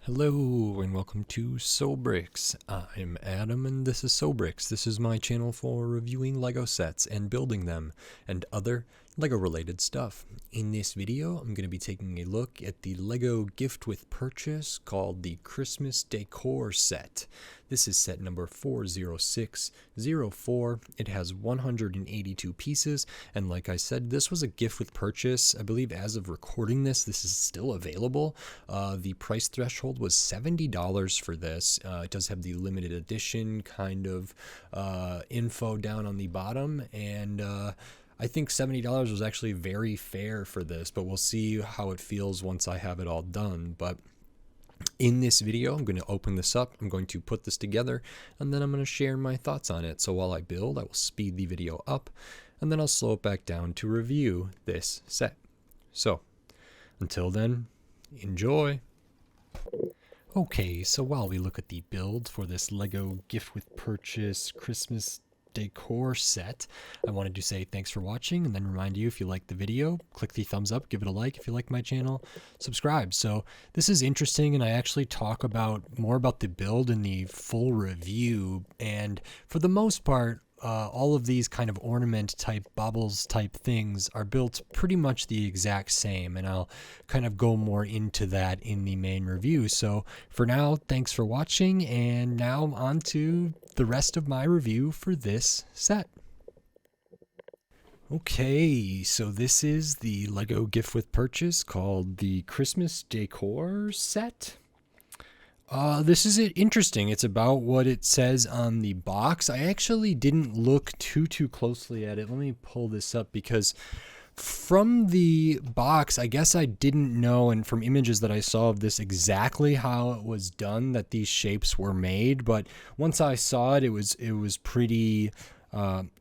Hello and welcome to Sobrix. I'm Adam and this is Sobrix. This is my channel for reviewing Lego sets and building them and other Lego related stuff. In this video, I'm going to be taking a look at the Lego gift with purchase called the Christmas Decor set. This is set number 40604. It has 182 pieces, and like I said, this was a gift with purchase. I believe as of recording this is still available. The price threshold was $70 for this. It does have the limited edition kind of info down on the bottom, and I think $70 was actually very fair for this, but we'll see how it feels once I have it all done. But in this video, I'm going to open this up, I'm going to put this together, and then I'm going to share my thoughts on it. So while I build, I will speed the video up, and then I'll slow it back down to review this set. So until then, enjoy! Okay, so while we look at the build for this Lego gift with purchase Christmas Decor set, I wanted to say thanks for watching and then remind you, if you like the video, click the thumbs up, give it a like. If you like my channel, subscribe. So this is interesting, and I actually talk more about the build in the full review, and for the most part, all of these kind of ornament type baubles type things are built pretty much the exact same, and I'll kind of go more into that in the main review. So for now, thanks for watching, and now on to the rest of my review for this set. Okay, so this is the Lego gift with purchase called the Christmas Decor set. This is interesting. It's about what it says on the box. I actually didn't look too closely at it. Let me pull this up, because from the box, I guess I didn't know, and from images that I saw of this, exactly how it was done, that these shapes were made. But once I saw it, it was pretty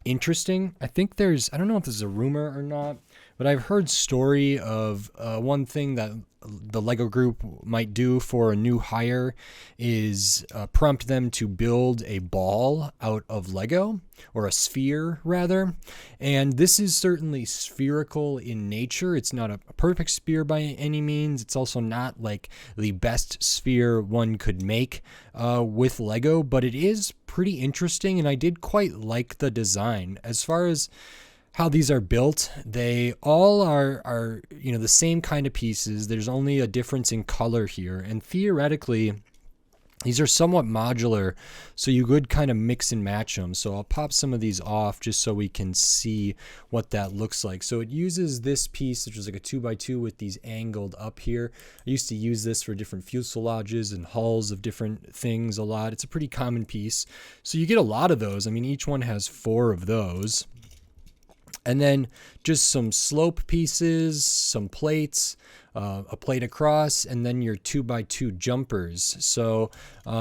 interesting. I think I don't know if this is a rumor or not, but I've heard story of one thing that the Lego group might do for a new hire is prompt them to build a ball out of Lego, or a sphere rather. And this is certainly spherical in nature. It's not a perfect sphere by any means. It's also not like the best sphere one could make with Lego, but it is pretty interesting, and I did quite like the design. As far as how these are built, they all are the same kind of pieces. There's only a difference in color here, and theoretically these are somewhat modular, so you could kind of mix and match them. So I'll pop some of these off just so we can see what that looks like. So it uses this piece, which is like a 2x2 with these angled up here. I used to use this for different fuselages and hulls of different things a lot. It's a pretty common piece, so you get a lot of those. I mean, each one has 4 of those. And then just some slope pieces, some plates, a plate across, and then your 2x2 jumpers. So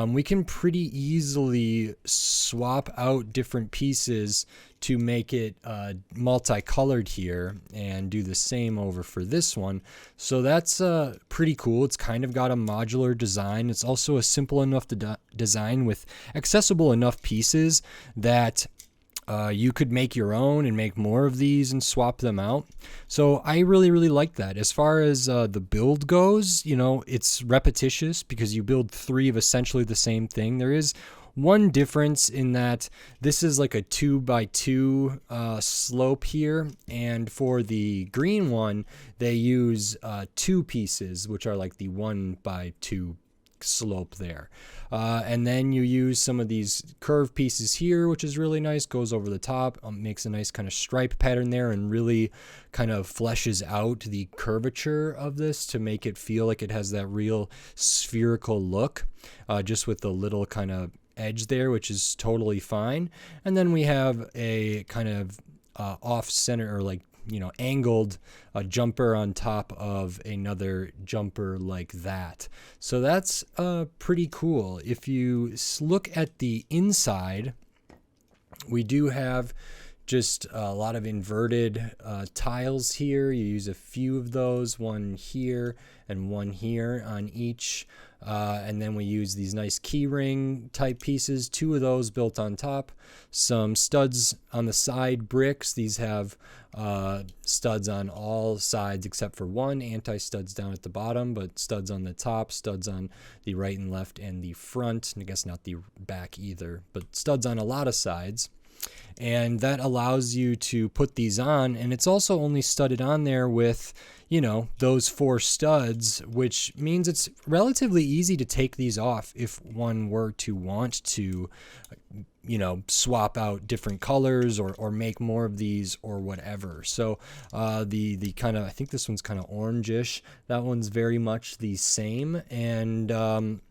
we can pretty easily swap out different pieces to make it multicolored here, and do the same over for this one. So that's pretty cool. It's kind of got a modular design. It's also a simple enough design with accessible enough pieces that you could make your own and make more of these and swap them out. So I really like that. As far as the build goes, it's repetitious because you build 3 of essentially the same thing. There is one difference in that this is like a 2x2 slope here, and for the green one they use 2 pieces, which are like the 1x2 slope there. And then you use some of these curved pieces here, which is really nice, goes over the top, makes a nice kind of stripe pattern there, and really kind of fleshes out the curvature of this to make it feel like it has that real spherical look, just with the little kind of edge there, which is totally fine. And then we have a kind of off center, or like angled jumper on top of another jumper like that. So that's pretty cool. If you look at the inside, we do have just a lot of inverted tiles here. You use a few of those, one here and one here on each And then we use these nice key ring type pieces, 2 of those built on top, some studs on the side bricks. These have studs on all sides except for one, anti-studs down at the bottom, but studs on the top, studs on the right and left and the front, and I guess not the back either, but studs on a lot of sides. And that allows you to put these on, and it's also only studded on there with, you know, those 4 studs, which means it's relatively easy to take these off if one were to want to, you know, swap out different colors or make more of these or whatever. So the kind of, I think this one's kind of orangish. That one's very much the same, and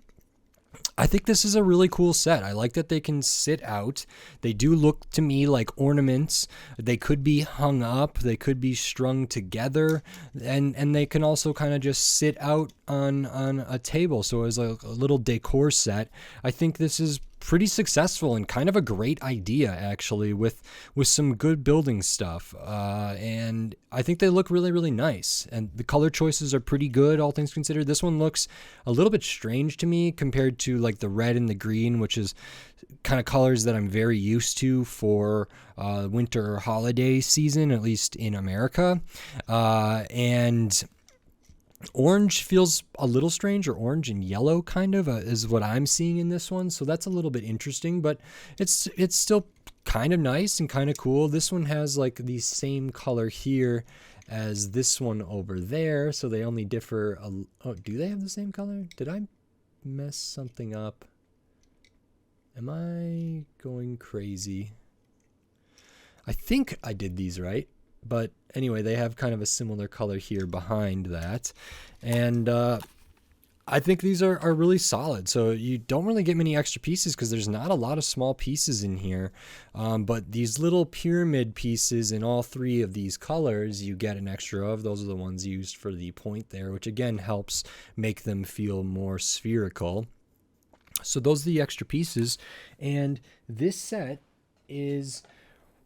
I think this is a really cool set. I like that they can sit out. They do look to me like ornaments. They could be hung up. They could be strung together. And they can also kind of just sit out on a table. So as a little decor set, I think this is pretty successful and kind of a great idea, actually, with some good building stuff. And I think they look really, really nice. And the color choices are pretty good, all things considered. This one looks a little bit strange to me compared to like the red and the green, which is kind of colors that I'm very used to for winter holiday season, at least in America. And orange feels a little strange, or orange and yellow kind of is what I'm seeing in this one. So that's a little bit interesting, but it's still kind of nice and kind of cool. This one has like the same color here as this one over there. So they only differ. Oh, do they have the same color? Did I mess something up? Am I going crazy? I think I did these right. But anyway, they have kind of a similar color here behind that. And I think these are really solid. So you don't really get many extra pieces because there's not a lot of small pieces in here. But these little pyramid pieces in all 3 of these colors, you get an extra of. Those are the ones used for the point there, which again helps make them feel more spherical. So those are the extra pieces. And this set is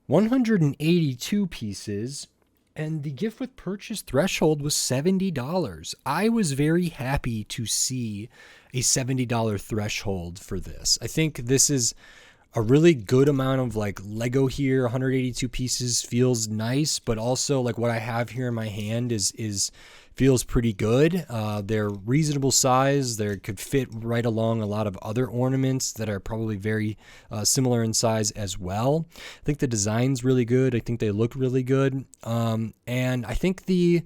182 pieces, and the gift with purchase threshold was $70. I was very happy to see a $70 threshold for this. I think this is a really good amount of like Lego here. 182 pieces feels nice, but also like what I have here in my hand is feels pretty good. They're reasonable size. They could fit right along a lot of other ornaments that are probably very similar in size as well. I think the design's really good. I think they look really good. And I think the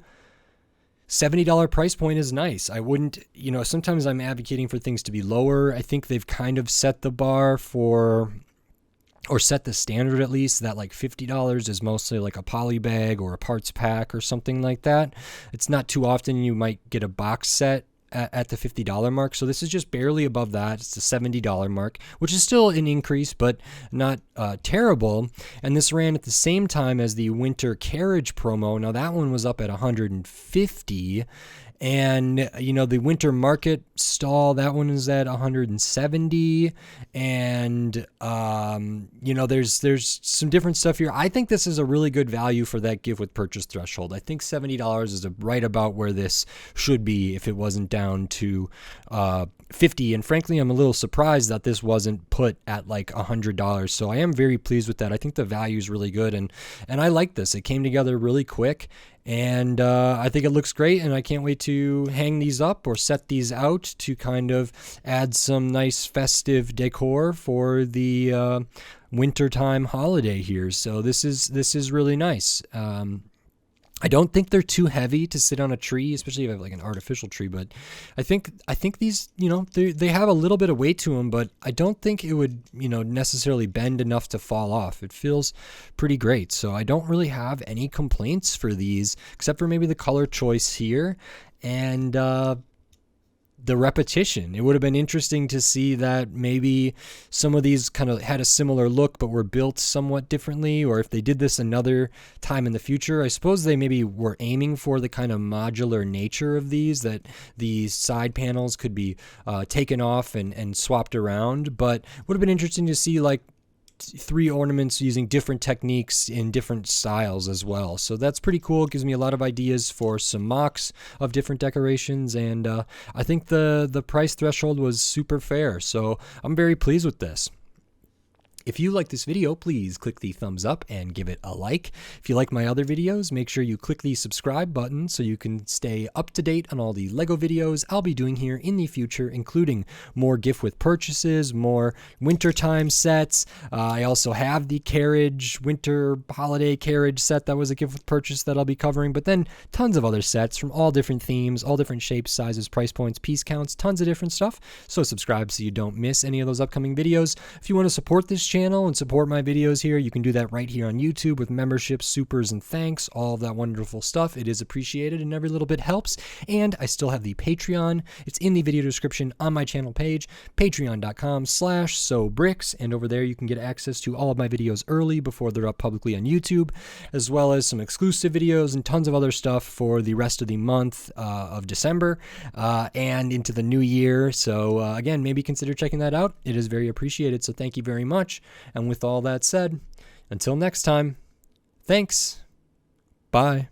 $70 price point is nice. I wouldn't, you know, sometimes I'm advocating for things to be lower. I think they've kind of set the bar for, or set the standard at least, that like $50 is mostly like a poly bag or a parts pack or something like that. It's not too often you might get a box set at the $50 mark. So this is just barely above that. It's the $70 mark, which is still an increase, but not terrible. And this ran at the same time as the winter carriage promo. Now that one was up at $150. And, you know, the winter market stall, that one is at $170. And, you know, there's some different stuff here. I think this is a really good value for that gift with purchase threshold. I think $70 is right about where this should be if it wasn't down to $50. And frankly, I'm a little surprised that this wasn't put at like $100. So I am very pleased with that. I think the value is really good. And I like this. It came together really quick. And I think it looks great, and I can't wait to hang these up or set these out to kind of add some nice festive decor for the wintertime holiday here. So this is really nice. I don't think they're too heavy to sit on a tree, especially if you have like an artificial tree. But I think these, you know, they have a little bit of weight to them, but I don't think it would, you know, necessarily bend enough to fall off. It feels pretty great. So I don't really have any complaints for these, except for maybe the color choice here and the repetition. It would have been interesting to see that maybe some of these kind of had a similar look but were built somewhat differently, or if they did this another time in the future. I suppose they maybe were aiming for the kind of modular nature of these, that the side panels could be taken off and swapped around, but would have been interesting to see like 3 ornaments using different techniques in different styles as well. So that's pretty cool. It gives me a lot of ideas for some mocks of different decorations, and I think the price threshold was super fair. So I'm very pleased with this. If you like this video, please click the thumbs up and give it a like. If you like my other videos, make sure you click the subscribe button so you can stay up to date on all the LEGO videos I'll be doing here in the future, including more gift with purchases, more wintertime sets. I also have the carriage, winter holiday carriage set that was a gift with purchase that I'll be covering, but then tons of other sets from all different themes, all different shapes, sizes, price points, piece counts, tons of different stuff. So subscribe so you don't miss any of those upcoming videos. If you want to support this channel and support my videos here, you can do that right here on YouTube with memberships, supers, and thanks, all of that wonderful stuff. It is appreciated and every little bit helps. And I still have the Patreon. It's in the video description on my channel page, patreon.com/sobricks, and over there you can get access to all of my videos early before they're up publicly on YouTube, as well as some exclusive videos and tons of other stuff for the rest of the month of December and into the new year. So again, maybe consider checking that out. It is very appreciated, so thank you very much. And with all that said, until next time, thanks. Bye.